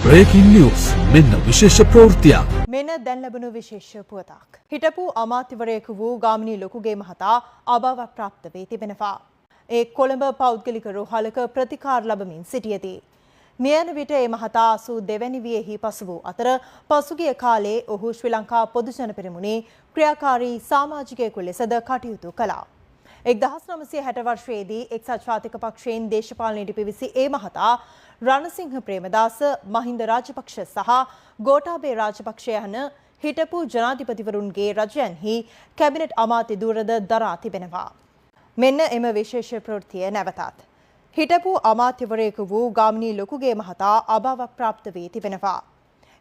Breaking news මෙන්න විශේෂ ප්‍රවෘත්තියක්. මෙන්න දැන් ලැබුණු විශේෂ පුවතක්. හිටපු අමාත්‍යවරයෙකු වූ ගාමිණී ලොකුගේ මහතා අභාව ප්‍රාප්ත වී තිබෙනවා. ඒ කොළඹ පෞද්ගලික රෝහලක ප්‍රතිකාර ලබමින් සිටියදී මියන විට ඒ මහතා 82 වැනි වියෙහි පසු වූ අතර පසුගිය කාලේ ඔහු ශ්‍රී ලංකා පොදු ජන පෙරමුණේ ක්‍රියාකාරී සමාජිකයෙකු ලෙසද කටයුතු කළා. 1960 වර්ෂයේදී එක්සත් ජාතික පක්ෂයෙන් දේශපාලනයට පිවිසි ඒ මහතා රණසිංහ ප්‍රේමදාස, මහින්ද රාජපක්ෂ සහ ගෝඨාභය රාජපක්ෂ යන හිටපු ජනාධිපතිවරුන්ගේ රජයන්හි කැබිනට් අමාත්‍ය ධුරද දරා තිබෙනවා. මෙන්න එම විශේෂ ප්‍රවෘත්තිය නැවතත්. හිටපු අමාත්‍යවරයෙකු වූ ගාමිණී ලොකුගේ මහතා අභාව ප්‍රාප්ත වී තිබෙනවා.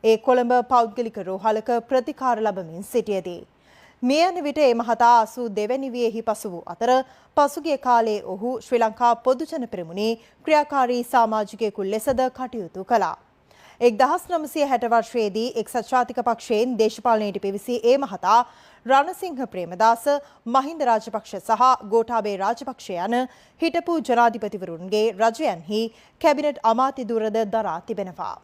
ඒ කොළඹ පෞද්ගලික රෝහලක ප්‍රතිකාර ලබමින් සිටියදී මියන විට ඒ මහතා 82 වැනි වියෙහි පසු වූ අතර පසුගිය කාලේ ඔහු ශ්‍රී ලංකා පොදු ජන පෙරමුණේ ක්‍රියාකාරී සමාජිකයෙකු ලෙසද කටයුතු කළා. 1960 වර්ෂයේදී එක්සත් ජාතික පක්ෂයෙන් දේශපාලනයට පිවිසි ඒ මහතා රණසිංහ ප්‍රේමදාස, මහින්ද රාජපක්ෂ සහ ගෝඨාභය රාජපක්ෂ යන හිටපු ජනාධිපතිවරුන්ගේ රජයන්හි කැබිනට් අමාත්‍ය ධුරද දරා තිබෙනවා.